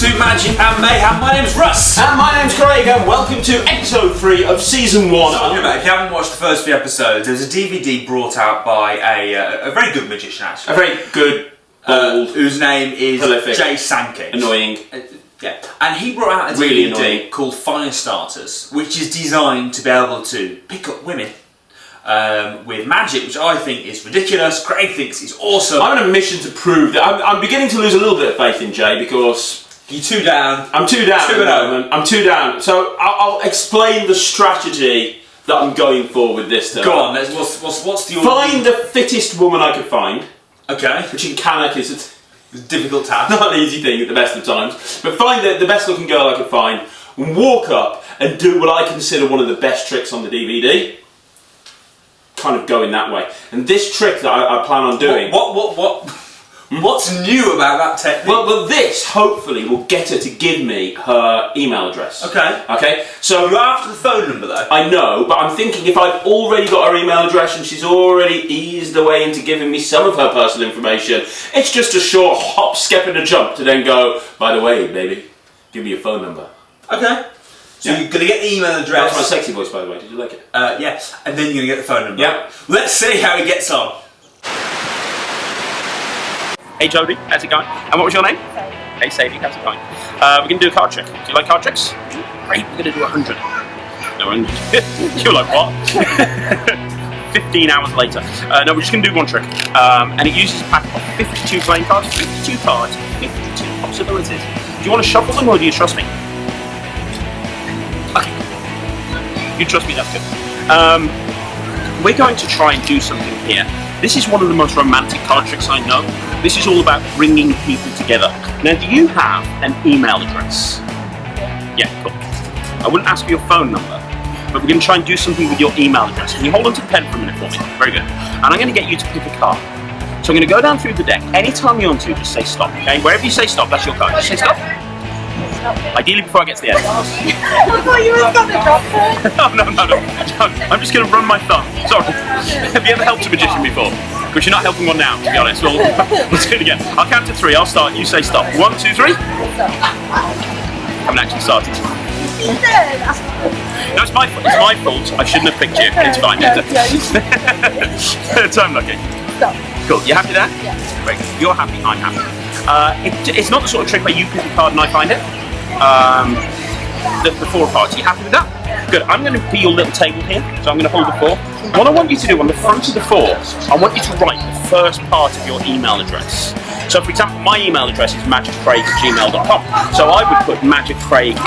to Magic and Mayhem. My name's Russ. And my name's Craig, and welcome to episode 3 of season 1. So, if you haven't watched the first few episodes, there's a DVD brought out by a very good magician, actually. A very good, old, whose name is prolific, Jay Sankey. Annoying. Yeah, and he brought out a really DVD annoying. called Fire Starters, which is designed to be able to pick up women with magic, which I think is ridiculous. Craig thinks is awesome. I'm on a mission to prove that. I'm beginning to lose a little bit of faith in Jay because... You're 2 down. I'm 2 down 2 at the moment. I'm 2 down. So I'll explain the strategy that I'm going for with this time. Go on, what's the... Find the fittest woman I could find. Okay. Which in Canuck is a difficult task. Not an easy thing at the best of times. But find the best looking girl I could find, walk up and do what I consider one of the best tricks on the DVD. Kind of going that way. And this trick that I plan on doing... What's new about that technique? Well, this hopefully will get her to give me her email address. Okay. Okay. So you're after the phone number though. I know, but I'm thinking if I've already got her email address and she's already eased away into giving me some of her personal information, it's just a short hop, skip, and a jump to then go, by the way, baby, give me your phone number. Okay. So you're going to get the email address. That's my sexy voice, by the way. Did you like it? Yes. And then you're going to get the phone number. Yeah. Let's see how he gets on. Hey Jodie, how's it going? And what was your name? Sadie. Hey Sadie, how's it going? We're going to do a card trick. Do you like card tricks? Great, we're going to do 100. No, 100. You're like, what? 15 hours later. No, we're just going to do one trick. And it uses a pack of 52 playing cards, 52 cards, 52 possibilities. Do you want to shuffle them or do you trust me? Okay. You trust me, that's good. We're going to try and do something here. This is one of the most romantic card tricks I know. This is all about bringing people together. Now, do you have an email address? Yeah, cool. I wouldn't ask for your phone number, but we're going to try and do something with your email address. Can you hold on to the pen for a minute for me? Very good. And I'm going to get you to pick a card. So I'm going to go down through the deck. Anytime you want to, just say stop, okay? Wherever you say stop, that's your card. Just say stop. Ideally before I get to the end. I thought you were going to drop it. No. I'm just going to run my thumb. Sorry. Have you ever helped a magician before? Because you're not helping one now, to be honest. We'll do it again. I'll count to 3. I'll start. You say stop. 1, 2, 3. Haven't actually started. You did. No, it's my fault. It's my fault. I shouldn't have picked you. Okay, It's fine. yeah, Third time lucky. Stop. Cool. You happy there? Yeah. Great. You're happy. I'm happy. It's not the sort of trick where you pick a card and I find it. The 4 cards. Are you happy with that? Good. I'm going to be your little table here, so I'm going to hold the 4. What I want you to do on the front of the 4, I want you to write the first part of your email address. So, for example, my email address is magiccraig@gmail.com. So I would put magiccraig@.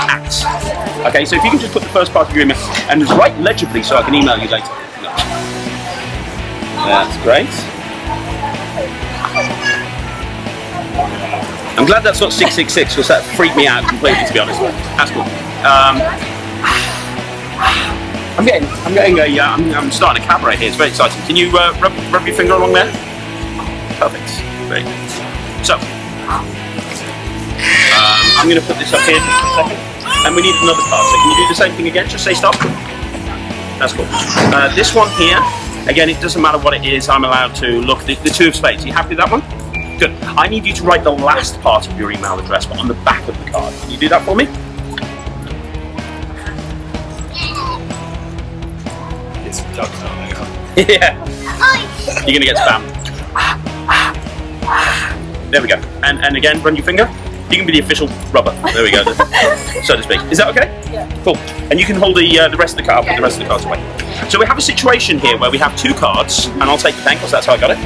Okay, so if you can just put the first part of your email and just write legibly so I can email you later. That's great. I'm glad that's not 666 because that freaked me out completely, to be honest. That's cool. I'm starting a cabaret here. It's very exciting. Can you rub your finger along there? Perfect. Great. So, I'm going to put this up here just a second, and we need another card. So can you do the same thing again? Just say stop. That's cool. This one here, again, it doesn't matter what it is. I'm allowed to look. The 2 of spades. Are you happy with that one? Good. I need you to write the last part of your email address, but on the back of the card. Can you do that for me? It's ducks on there. Yeah. You're gonna get spammed. There we go. And again, run your finger. You can be the official rubber. There we go, so to speak. Is that okay? Yeah. Cool. And you can hold the rest of the card. Put the rest of the cards away. So we have a situation here where we have 2 cards, and I'll take the pen because that's how I got it.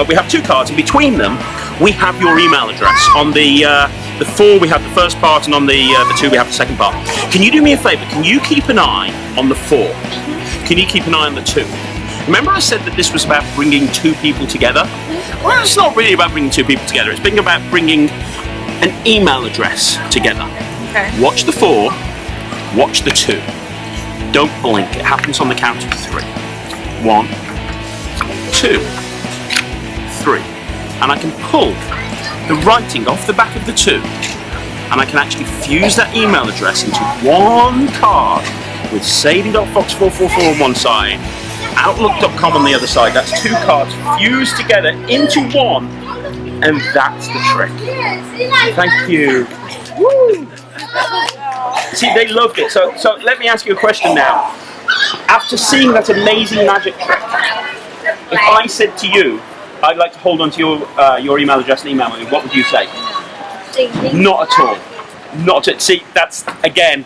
We have 2 cards, and between them we have your email address. On the 4 we have the first part, and on the 2 we have the second part. Can you do me a favour? Can you keep an eye on the 4? Can you keep an eye on the 2? Remember I said that this was about bringing 2 people together? Well, it's not really about bringing 2 people together. It's being about bringing an email address together. Okay. Watch the 4, watch the 2. Don't blink. It happens on the count of 3. 1, 2, 3. And I can pull the writing off the back of the 2, and I can actually fuse that email address into one card with sadie.fox444 on one side, outlook.com on the other side. That's 2 cards fused together into one And that's the trick. Thank you. Woo. See, they loved it. So let me ask you a question now. After seeing that amazing magic trick, if I said to you, I'd like to hold on to your email address and email me, what would you say? Not at all. Not at. See, that's again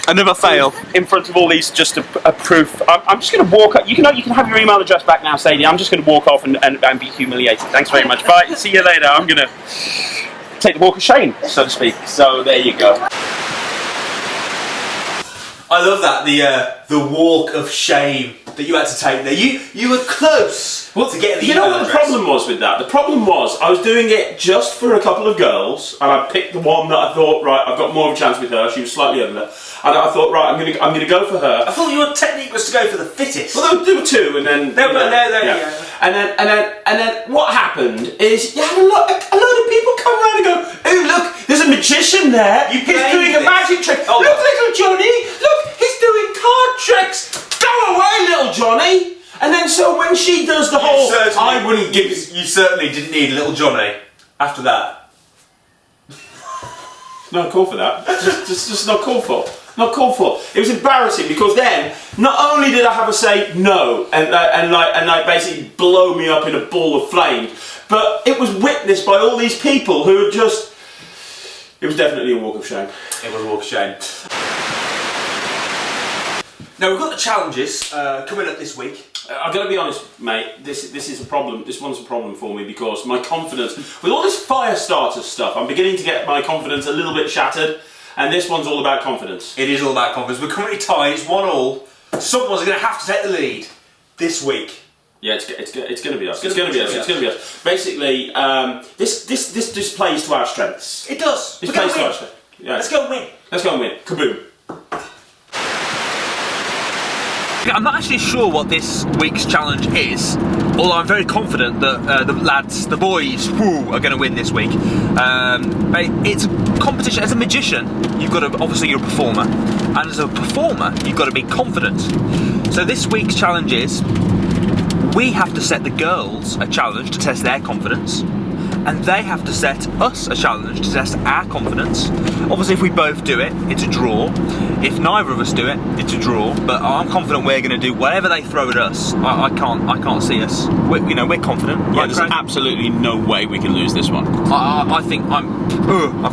another fail in front of all these. Just a proof. I'm just going to walk up. You can have your email address back now, Sadie. I'm just going to walk off and be humiliated. Thanks very much. Bye. See you later. I'm going to take the walk of shame, so to speak. So there you go. I love that, the walk of shame that you had to take there. You were close to getting the You know email what the address. problem was with that? The problem was I was doing it just for a couple of girls, and I picked the one that I thought, right, I've got more of a chance with her. She was slightly younger, and I thought, right, I'm gonna go for her. I thought your technique was to go for the fittest. Well, there were two, and then There. And then what happened is you had a lot of people come around and go, oh look, there's a magician there. He's doing a magic trick. Oh. Look, little Johnny. Look, he's doing card tricks. Go away, little Johnny. And then so when she does the whole, I wouldn't give. You certainly didn't need little Johnny after that. Not called for that. Just not called for. Not called for. It was embarrassing because then not only did I have her say no and basically blow me up in a ball of flames, but it was witnessed by all these people who had just. It was definitely a walk of shame. It was a walk of shame. Now we've got the challenges coming up this week. I've got to be honest, mate. This is a problem. This one's a problem for me because my confidence, with all this fire starter stuff, I'm beginning to get my confidence a little bit shattered. And this one's all about confidence. It is all about confidence. We're currently tied. It's 1-1. Someone's going to have to take the lead this week. Yeah, it's going to be us. It's going to be us. It's going to be us. Basically, this plays to our strengths. It does. This plays to our strengths. Yeah. Let's go and win. Let's go and win. Kaboom. I'm not actually sure what this week's challenge is, although I'm very confident that the boys, are going to win this week. It's a competition. As a magician, obviously you're a performer, and as a performer, you've got to be confident. So this week's challenge is, we have to set the girls a challenge to test their confidence, and they have to set us a challenge to test our confidence. Obviously, if we both do it, it's a draw. If neither of us do it, it's a draw. But I'm confident we're going to do whatever they throw at us. I can't see us. We're confident. Yeah, Right, there's Craig? absolutely no way we can lose this one. I think I'm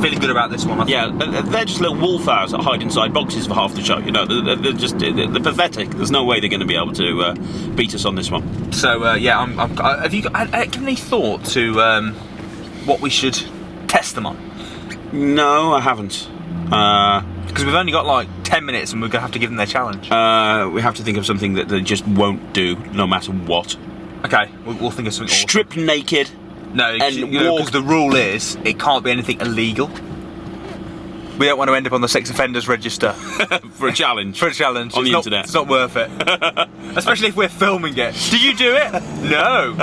feeling good about this one. Yeah, they're just little wallflowers that hide inside boxes for half the show. You know, they're pathetic. There's no way they're going to be able to beat us on this one. So have you given any thought to what we should test them on? No, I haven't. Because we've only got like 10 minutes and we're going to have to give them their challenge. We have to think of something that they just won't do, no matter what. Okay, we'll think of something. Strip naked. No, because the rule is it can't be anything illegal. We don't want to end up on the sex offenders register For a challenge. on the internet. It's not worth it, especially if we're filming it. Did you do it? No.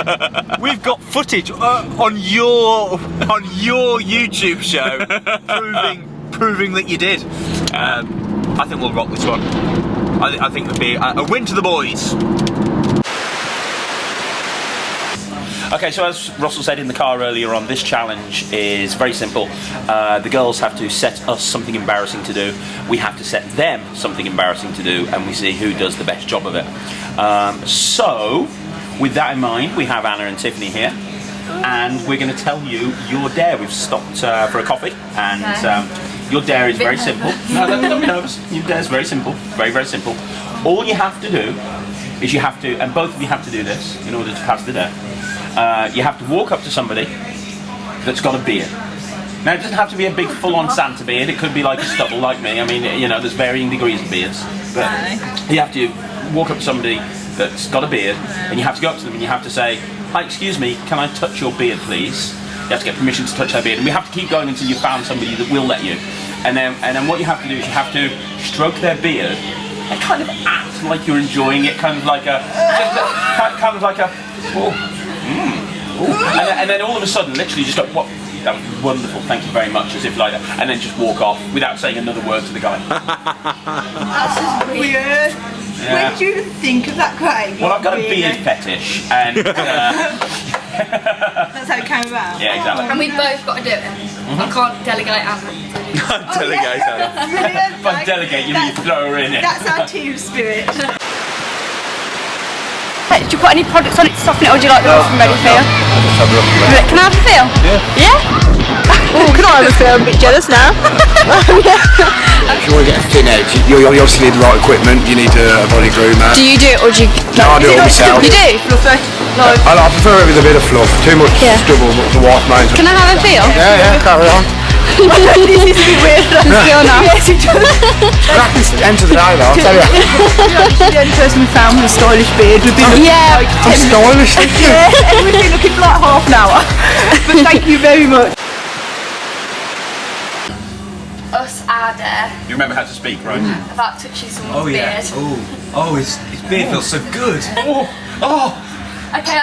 We've got footage on your YouTube show proving that you did. I think we'll rock this one. I think it'll be a win to the boys. Okay, so as Russell said in the car earlier on, this challenge is very simple. The girls have to set us something embarrassing to do. We have to set them something embarrassing to do, and we see who does the best job of it. So, with that in mind, we have Anna and Tiffany here, and we're going to tell you your dare. We've stopped for a coffee, and your dare is very simple. No, don't be nervous. Your dare is very simple. Very, very simple. All you have to do is and both of you have to do this in order to pass the dare. You have to walk up to somebody that's got a beard. Now, it doesn't have to be a big full-on Santa beard. It could be like a stubble like me. I mean, there's varying degrees of beards. But you have to walk up to somebody that's got a beard, and you have to go up to them and you have to say, "Hi, excuse me, can I touch your beard, please?" You have to get permission to touch their beard, and we have to keep going until you found somebody that will let you. And then what you have to do is you have to stroke their beard and kind of act like you're enjoying it, kind of like a. And then all of a sudden, literally just go, "What? That was wonderful, thank you very much," as if like that, and then just walk off without saying another word to the guy. That's just weird. Yeah. When did you think of that, Craig? Well, I've got a beard fetish, and That's how it came about. Yeah, exactly. And we both got to do it. I can't delegate Anna. Delegate her. Brilliant. If I delegate, you mean throw her in it. That's our team spirit. Hey, do you put any products on it to soften it, or do you like the rough and ready feel? Can I have a feel? Yeah? Oh, can I have a feel? I'm a bit jealous now. If you want to get a thin edge, you obviously need the right equipment. You need a body groomer. Do you do it, or do you... No, I do it all myself. You do? Fluffy? Like... I prefer it with a bit of fluff. Too much stubble, the wife mains. Can I have a feel? Yeah, carry on. This is a bit weird. Does it feel now? Yes, it does. Cracking end to the day though, I'll tell you. You're the only person we found with a stylish beard. We've been looking like I'm stylish, thank you. yeah, we've been looking for like half an hour. But thank you very much. Us are there You remember how to speak, right? about touching someone's beard. Oh, his beard feels so good. Okay,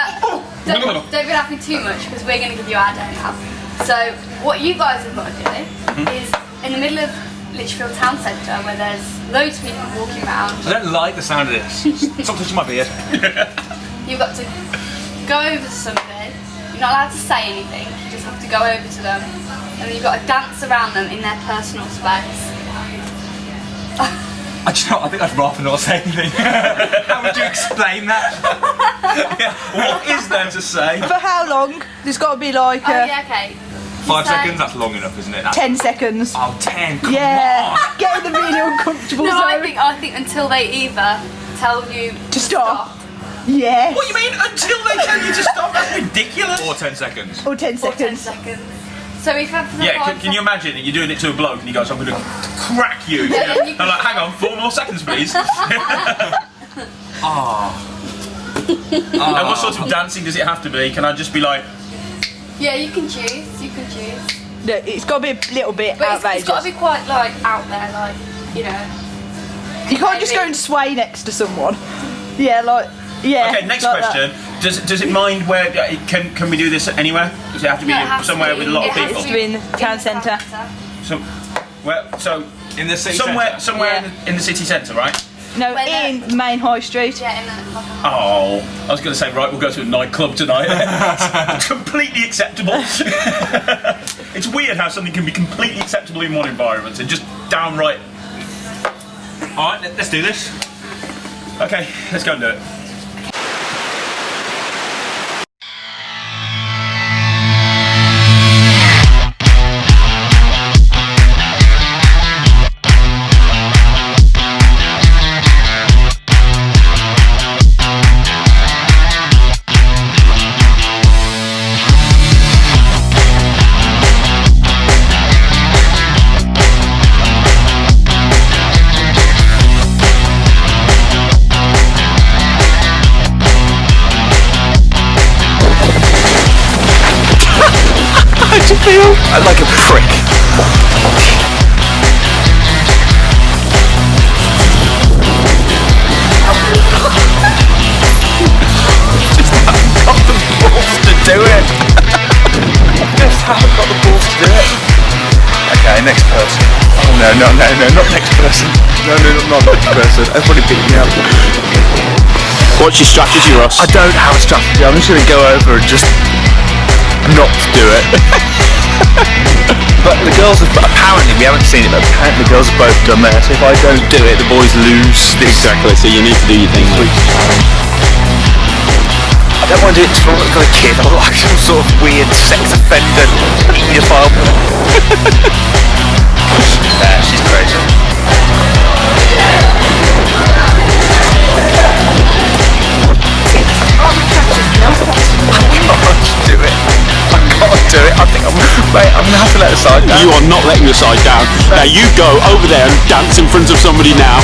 don't be laughing too much because we're going to give you our day now. So what you guys have got to do is in the middle of Lichfield Town Centre where there's loads of people walking around. I don't like the sound of this. Stop touching my beard. You've got to go over to somebody. You're not allowed to say anything. You just have to go over to them, and then you've got to dance around them in their personal space. I think I'd rather not say anything. How would you explain that? What is there to say? For how long? There's got to be like Oh yeah, okay. 5 So- seconds? That's long enough, isn't it? That's 10 seconds. Oh, 10, come Yeah, on. get in the really uncomfortable No, zone. I think until they either tell you To stop. Yes. What do you mean, until they tell you to stop? That's ridiculous. Or 10 seconds. Or 10 or 10 seconds. seconds. So if after the Yeah, 5 can you imagine that you're doing it to a bloke and he goes, I'm going to crack you. Yeah, then you I'm like, hang on, 4 more seconds, please. And what sort of dancing does it have to be? Can I just be like... Yeah, you can choose. You can choose. No, it's got to be a little bit But outrageous. it's got to be quite like out there, like you know. You can't just go and sway next to someone. Yeah, like, yeah. Okay, next like question. Does it mind where... Can we do this anywhere? Does it have to be No, it has somewhere to with a lot of it has people? to be in the town the centre. So In the city somewhere centre? Yeah. in the city centre, right? No, Where in Main High Street. Yeah, in the, like a, Oh, I was going to say, right, we'll go to a nightclub tonight. It's completely acceptable. It's weird how something can be completely acceptable in one environment and just downright... Alright, let's do this. Okay, let's go and do it. How'd you feel? Like a prick. Just haven't got the balls to do it. Just haven't got the balls to do it. Okay, next person. Oh no, not next person. No, not next person. Everybody beat me up. What's your strategy, Ross? I don't have a strategy. I'm just going to go over and just not do it. But the girls have, apparently, we haven't seen it, but apparently the girls have both done that. So if I don't do it, the boys lose. Exactly, so you need to do your thing. I don't want to do it to look like a kid. I look like some sort of weird sex offender paedophile. She's crazy. I can't do it. I think I'm gonna have to let the side down. You are not letting your side down. Now you go over there and dance in front of somebody now.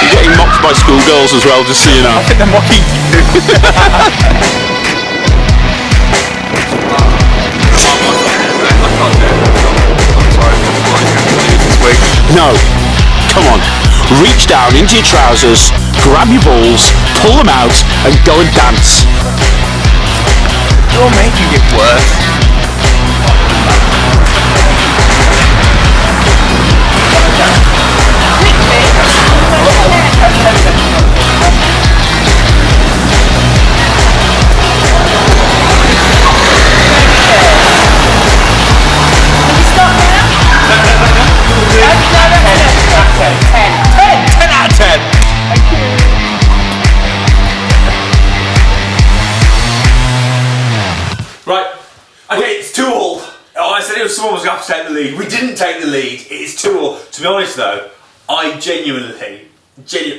You're getting mocked by schoolgirls as well, just so you know. I think they're mocking you. No. Come on. Reach down into your trousers, grab your balls, pull them out, and go and dance. You're making it worse. It's 2-2. Oh, I said someone was going to have to take the lead. We didn't take the lead. It's 2-2. To be honest, though, I genuinely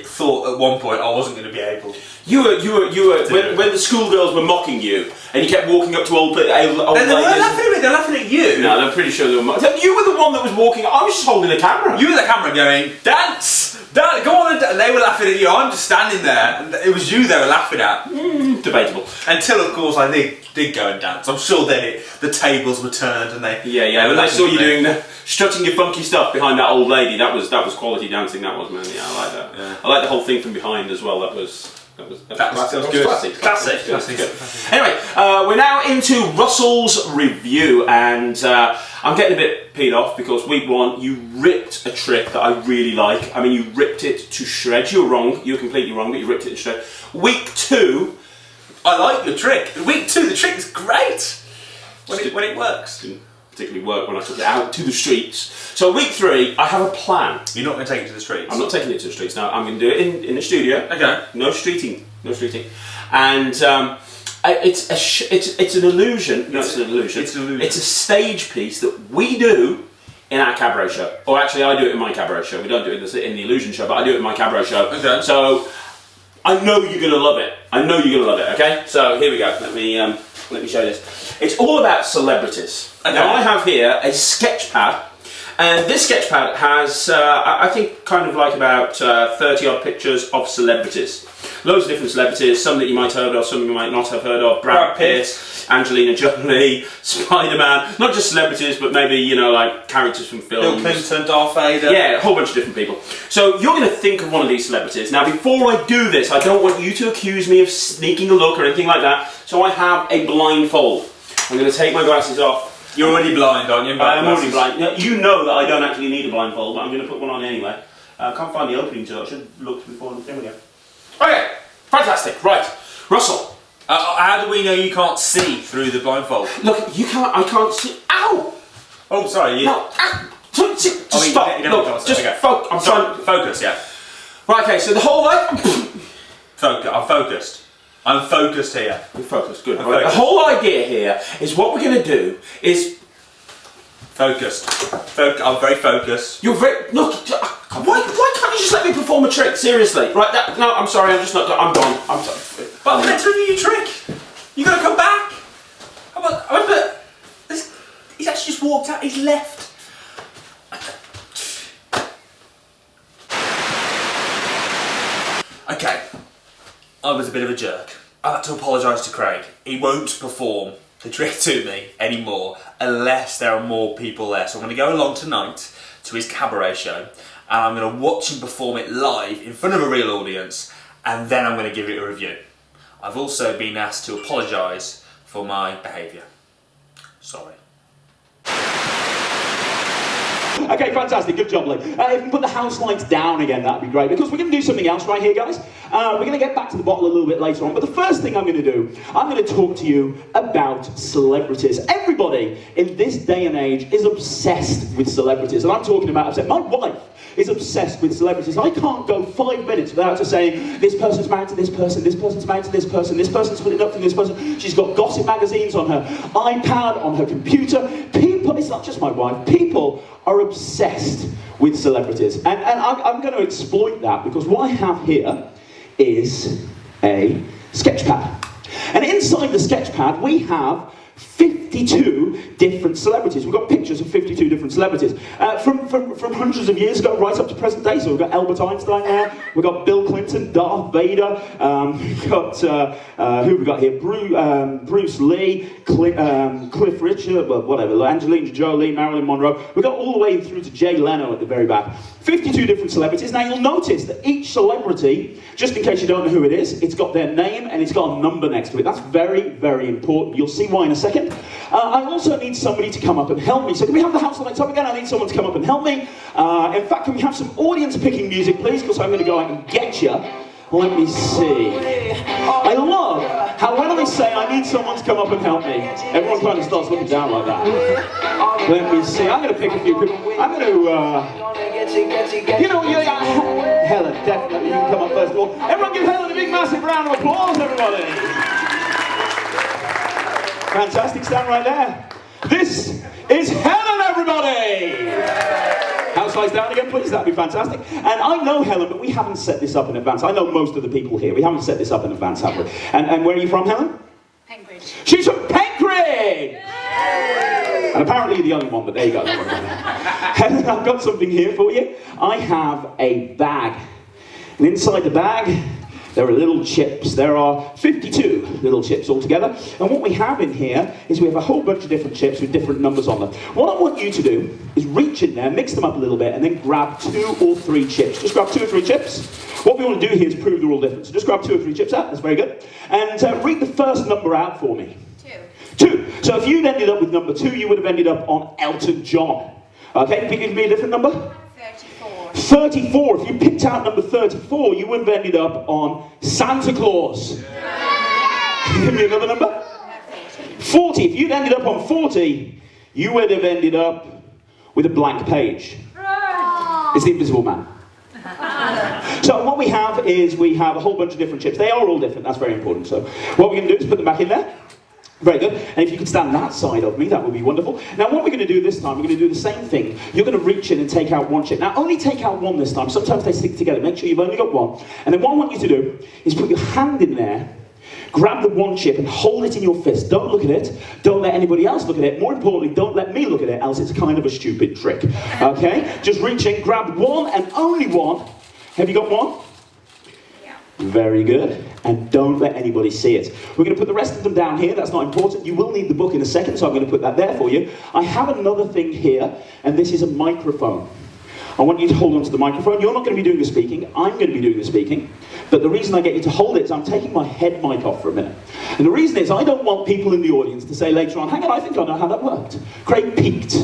thought at one point I wasn't going to be able. You were when the schoolgirls were mocking you, and you kept walking up to old ladies. They're laughing at me. They're laughing at you. No, I'm pretty sure they were mocking. You were the one that was walking. I was just holding the camera. You were the camera going, dance, dance, go on, and they were laughing at you. I'm just standing there, and it was you they were laughing at. Debatable. Until, of course, I did go and dance. I'm sure then the tables were turned and they. Yeah. When they saw you doing strutting your funky stuff behind that old lady, that was quality dancing. That was, man. Yeah, I like that. Yeah. I like the whole thing from behind as well. That was good. Classic. Anyway, we're now into Russell's review, and I'm getting a bit peed off because week 1 you ripped a trick that I really like. I mean, you ripped it to shreds. You were wrong. You were completely wrong, but you ripped it to shreds. Week 2, I like your trick. Week 2, the trick is great when it works. Didn't particularly work when I took it out to the streets. So week 3, I have a plan. You're not going to take it to the streets? I'm not taking it to the streets. No, I'm going to do it in the studio. Okay. No streeting. And it's an illusion. No, it's an illusion. It's an illusion. It's a stage piece that we do in our cabaret show. Or actually, I do it in my cabaret show. We don't do it in the illusion show, but I do it in my cabaret show. Okay. So I know you're going to love it. Okay. So here we go. Let me show you this. It's all about celebrities. Okay. Now I have here a sketch pad. And this sketch pad has, I think, kind of like about 30 odd pictures of celebrities. Loads of different celebrities, some that you might have heard of, some you might not have heard of. Brad Pitt, Angelina Jolie, Spider-Man. Not just celebrities, but maybe, like characters from films. Bill Clinton, Darth Vader. Yeah, a whole bunch of different people. So you're going to think of one of these celebrities. Now, before I do this, I don't want you to accuse me of sneaking a look or anything like that. So I have a blindfold. I'm going to take my glasses off. You're already blind, aren't you? I'm already blind. You know that I don't actually need a blindfold, but I'm going to put one on anyway. I can't find the opening to it. I should have looked before. There we go. Okay, fantastic. Right, Russell. How do we know you can't see through the blindfold? Look, you can't. I can't see. Ow! Oh, sorry. No. Just stop. Look, just okay. I'm trying. Focus. Yeah. Right. Okay. So the whole way. Focus. I'm focused. I'm focused here. You're focused. Good. Right. The whole idea here is what we're going to do is focused. I'm very focused. You're very look. Why can't you just let me perform a trick? Seriously. Right. No. I'm sorry. I'm just not. I'm gone. But I'm meant to review your trick. You got to come back. He's actually just walked out. He's left. Okay. I was a bit of a jerk. I had to apologise to Craig. He won't perform the trick to me anymore unless there are more people there. So I'm going to go along tonight to his cabaret show and I'm going to watch him perform it live in front of a real audience and then I'm going to give it a review. I've also been asked to apologise for my behaviour. Sorry. Okay, fantastic, good job, Lee. If you can put the house lights down again, that'd be great, because we're going to do something else right here, guys. We're going to get back to the bottle a little bit later on, but the first thing I'm going to do, I'm going to talk to you about celebrities. Everybody in this day and age is obsessed with celebrities, and I'm talking about obsessed. My wife is obsessed with celebrities. I can't go 5 minutes without her saying, this person's married to this person, this person's married to this person, this person's split up from this person. She's got gossip magazines on her iPad, on her computer. People, it's not just my wife, people are obsessed with celebrities. And I'm going to exploit that, because what I have here is a sketch pad. And inside the sketch pad, we have 52 different celebrities. We've got pictures of 52 different celebrities. From hundreds of years ago right up to present day. So we've got Albert Einstein there, we've got Bill Clinton, Darth Vader, we've got, who have we got here? Bruce Lee, Cliff Richard, well, whatever, Angelina Jolie, Marilyn Monroe. We've got all the way through to Jay Leno at the very back. 52 different celebrities. Now you'll notice that each celebrity, just in case you don't know who it is, it's got their name and it's got a number next to it. That's very, very important. You'll see why in a second. I also need somebody to come up and help me. So can we have the house lights up again? I need someone to come up and help me. In fact, can we have some audience picking music, please? Because I'm going to go out and get you. Let me see. I love how when I say I need someone to come up and help me, everyone kind of starts looking down like that. Let me see. I'm going to pick a few people. I'm going to, you know, Helen, definitely. You can come up first of all. Everyone give Helen a big, massive round of applause, everybody. Fantastic, stand right there. This is Helen, everybody! House lights down again, please. That'd be fantastic. And I know Helen, but we haven't set this up in advance. I know most of the people here. We haven't set this up in advance, have we? And where are you from, Helen? Penkridge. She's from Penkridge! And apparently you're the only one, but there you go. Helen, I've got something here for you. I have a bag. And inside the bag, there are little chips. There are 52 little chips altogether. And what we have in here is we have a whole bunch of different chips with different numbers on them. What I want you to do is reach in there, mix them up a little bit, and then grab 2 or 3 chips. Just grab 2 or 3 chips. What we want to do here is prove they're all different. So just grab 2 or 3 chips out. That's very good. And read the first number out for me. 2. So if you'd ended up with number 2, you would have ended up on Elton John. Okay, can you give me a different number? 34. If you picked out number 34, you would have ended up on Santa Claus. Give me another number. 40. If you'd ended up on 40, you would have ended up with a blank page. It's the Invisible Man. So what we have is we have a whole bunch of different chips. They are all different. That's very important. So what we're going to do is put them back in there. Very good. And if you could stand that side of me, that would be wonderful. Now, what we're going to do this time, we're going to do the same thing. You're going to reach in and take out 1 chip. Now, only take out 1 this time. Sometimes they stick together. Make sure you've only got 1. And then what I want you to do is put your hand in there, grab the 1 chip and hold it in your fist. Don't look at it. Don't let anybody else look at it. More importantly, don't let me look at it, else it's kind of a stupid trick. Okay? Just reach in, grab 1 and only 1. Have you got 1? Very good. And don't let anybody see it. We're going to put the rest of them down here. That's not important. You will need the book in a second, so I'm going to put that there for you. I have another thing here, and this is a microphone. I want you to hold on to the microphone. You're not going to be doing the speaking. I'm going to be doing the speaking. But the reason I get you to hold it is I'm taking my head mic off for a minute. And the reason is I don't want people in the audience to say later on, hang on, I think I know how that worked. Craig peeked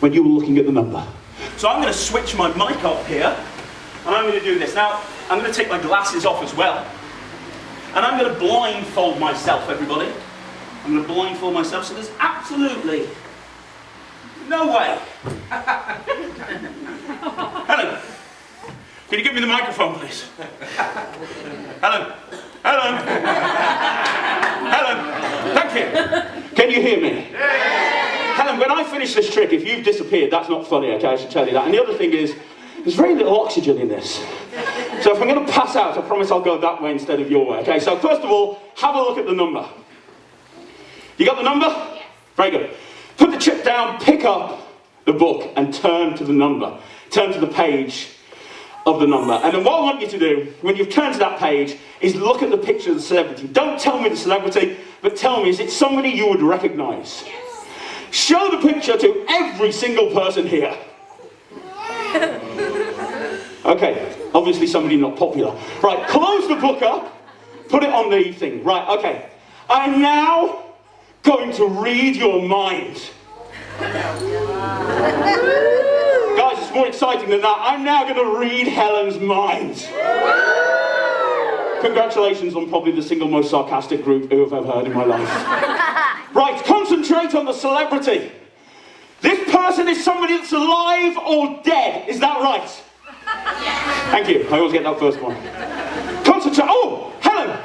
when you were looking at the number. So I'm going to switch my mic off here, and I'm going to do this. Now, I'm going to take my glasses off as well. And I'm going to blindfold myself, everybody. I'm going to blindfold myself, so there's absolutely no way. Helen, can you give me the microphone, please? Helen, Helen, Helen, thank you. Can you hear me? Helen, when I finish this trick, if you've disappeared, that's not funny, okay? I should tell you that. And the other thing is, there's very little oxygen in this. So if I'm going to pass out, I promise I'll go that way instead of your way. Okay, so first of all, have a look at the number. You got the number? Yes. Very good. Put the chip down, pick up the book, and turn to the number. Turn to the page of the number. And then what I want you to do, when you've turned to that page, is look at the picture of the celebrity. Don't tell me the celebrity, but tell me, is it somebody you would recognise? Yes. Show the picture to every single person here. Okay, obviously somebody not popular. Right, close the book up, put it on the thing. Right, okay. I'm now going to read your mind. Guys, it's more exciting than that. I'm now going to read Helen's mind. Congratulations on probably the single most sarcastic group who I've ever heard in my life. Right, concentrate on the celebrity. This person is somebody that's alive or dead, is that right? Thank you, I always get that first one. Concentrate, oh, Helen!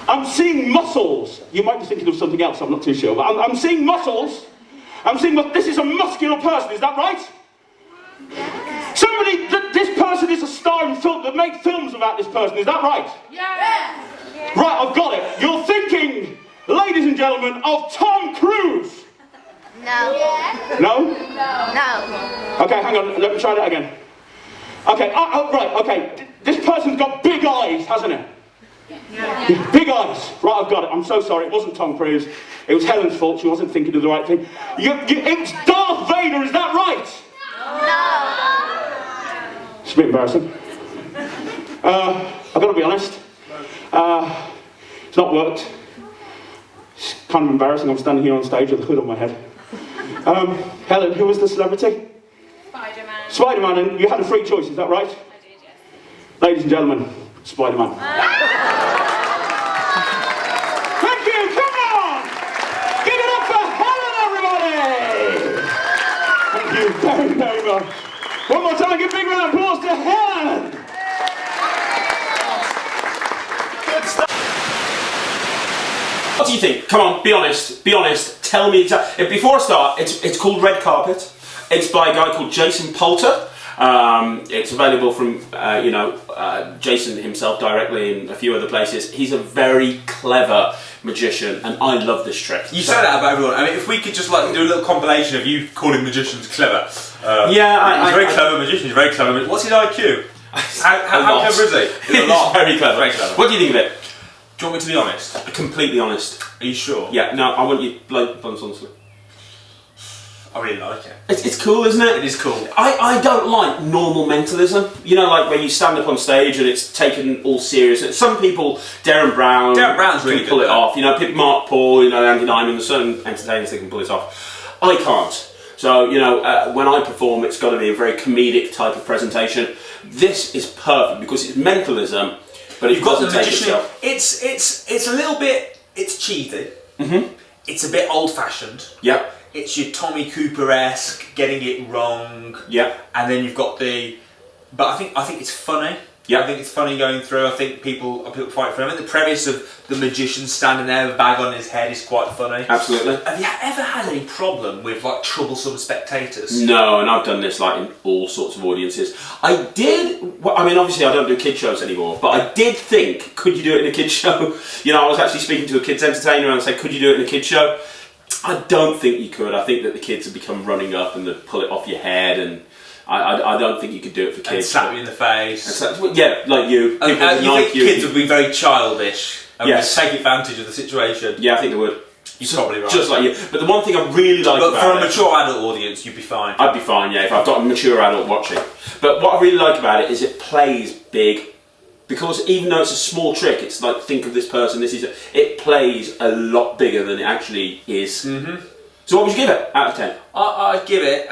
I'm seeing muscles. You might be thinking of something else, I'm not too sure, but I'm seeing muscles. I'm seeing, this is a muscular person, is that right? Somebody, this person is a star in film, that make films about this person, is that right? Yes. Right, I've got it. You're thinking, ladies and gentlemen, of Tom Cruise. No. No? No. Okay, hang on, let me try that again. Okay, right, okay. This person's got big eyes, hasn't it? Yeah. Big eyes. Right, I've got it. I'm so sorry, it wasn't Tom Cruise. It was Helen's fault, she wasn't thinking of the right thing. It's Darth Vader, is that right? No. It's a bit embarrassing. I've got to be honest. It's not worked. It's kind of embarrassing, I'm standing here on stage with a hood on my head. Helen, who was the celebrity? Spider-Man. Spider-Man, and you had a free choice, is that right? I did, yes. Ladies and gentlemen, Spider-Man. Thank you, come on! Give it up for Helen, everybody! Thank you very, very much. One more time, give a big round of applause to Helen! Good stuff. What do you think? Come on, be honest, be honest. tell me exactly. Before I start, it's called Red Carpet. It's by a guy called Jason Poulter. It's available from Jason himself directly and a few other places. He's a very clever magician, and I love this trick. You say that about everyone. I mean, if we could just like do a little compilation of you calling magicians clever. He's a very clever magician. He's very clever. What's his IQ? How clever is he? He's very clever. Very clever. What do you think of it? Do you want me to be honest? Completely honest. Are you sure? Yeah. No, I want you blown honestly. I really like it. It's cool, isn't it? It is cool. I don't like normal mentalism. You know, like when you stand up on stage and it's taken all serious. Some people, Darren Brown's really can pull it off. You know, Mark Paul, Andy Diamond, there's certain entertainers that can pull it off. I can't. So, when I perform, it's got to be a very comedic type of presentation. This is perfect because it's mentalism, but you've got the magician. It's a little bit. It's cheesy. It's a bit old-fashioned. Yeah. It's your Tommy Cooper-esque, getting it wrong. Yeah. And then you've got but I think it's funny. Yeah. I think it's funny going through. I think people fight for it. I think the premise of the magician standing there with a bag on his head is quite funny. Absolutely. Have you ever had any problem with like troublesome spectators? No, and I've done this like in all sorts of audiences. I mean, obviously I don't do kid shows anymore, but I did think, could you do it in a kid show? I was actually speaking to a kids entertainer and I said, could you do it in a kid show? I don't think you could. I think that the kids have become running up and they pull it off your head, and I don't think you could do it for kids. And slap you in the face. Yeah, like you. You think kids would be very childish and would take advantage of the situation? Yeah, I think they would. You're probably right. Just like you. But the one thing I really like about it... But for a mature adult audience, you'd be fine. I'd be fine, yeah, if I've got a mature adult watching. But what I really like about it is it plays big. Because even though it's a small trick, it's like, think of this person, it plays a lot bigger than it actually is. So what would you give it out of 10? I'd give it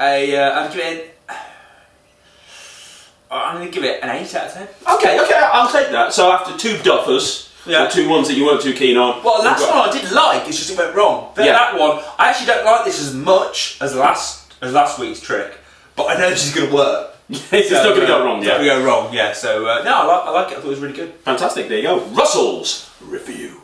I'm going to give it an 8 out of 10. Okay, I'll take that. So after two duffers, or two ones that you weren't too keen on. Well, last one I did like, it's just it went wrong. That one, I actually don't like this as much as last week's trick, but I know this is going to work. It's not going to go wrong, It's not going to go wrong, yeah. So, no, I like it. I thought it was really good. Fantastic, there you go. Russell's review.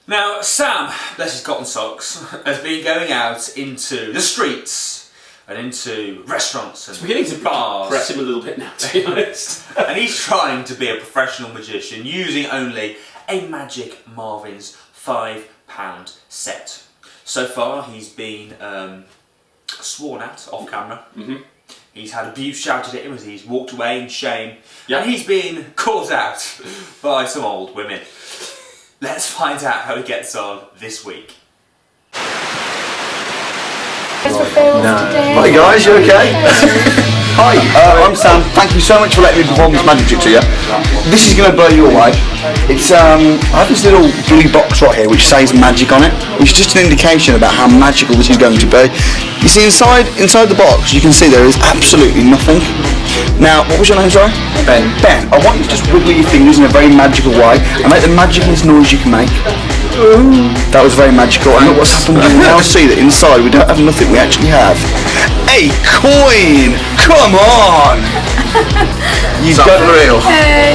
Now, Sam, bless his cotton socks, has been going out into the streets and into restaurants and beginning to bars. Press him a little bit now, to be honest. And he's trying to be a professional magician using only a Magic Marvin's £5 set. So far, he's been sworn at off camera. He's had abuse shouted at him as he's walked away in shame. And he's been caught out by some old women. Let's find out how he gets on this week. Hi guys, you okay? Hi, I'm Sam. Thank you so much for letting me perform this magic trick to you. This is going to blow you away. It's I have this little blue box right here which says magic on it, which is just an indication about how magical this is going to be. You see inside the box you can see there is absolutely nothing. Now, what was your name, sorry? Ben. Ben, I want you to just wiggle your fingers in a very magical way and make the magicalest noise you can make. That was very magical, and look what's happened. You now see that inside we don't have nothing, we actually have a coin! Come on! You got real.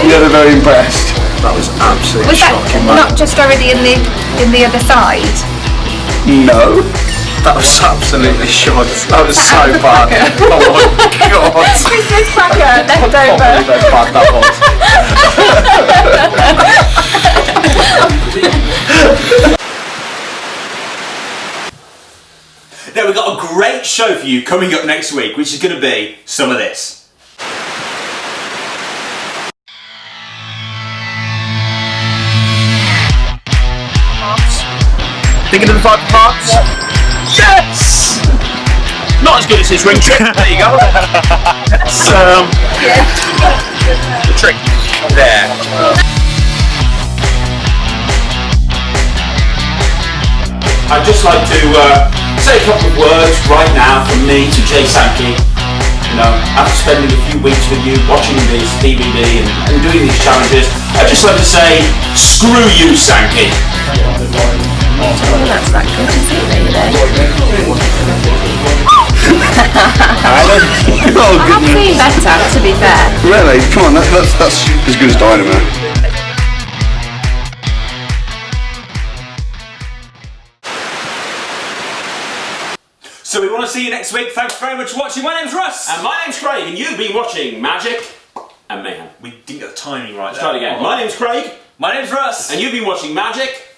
You're very impressed. That was absolutely shocking, man. Not just already in the other side? No. That was absolutely shocking. That was so bad. Oh my god. Christmas cracker left over. I can't believe how bad that was. Now we've got a great show for you coming up next week, which is going to be some of this. Thinking of the 5 parts? Yes! Not as good as his ring trick. There you go. That's the trick there. I'd just like to say a couple of words right now from me to Jay Sankey. After spending a few weeks with you, watching this DVD and doing these challenges, I'd just like to say, screw you, Sankey. That's that good, isn't it, really? Oh, I have seen better, to be fair. Really? Come on, that's as good as Dynamite. So we want to see you next week. Thanks very much for watching. My name's Russ. And my name's Craig, and you've been watching Magic and Mayhem. We didn't get the timing right. Let's try it again. My name's Craig. My name's Russ. And you've been watching Magic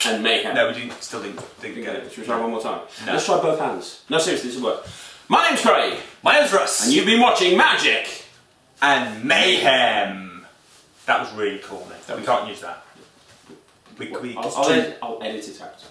and Mayhem. No, we still didn't get it. Should we try one more time? No. Let's try both hands. No, seriously, this will work. My name's Craig. My name's Russ. And you've been watching Magic and Mayhem. That was really cool, mate. We can't use that. I'll edit it out.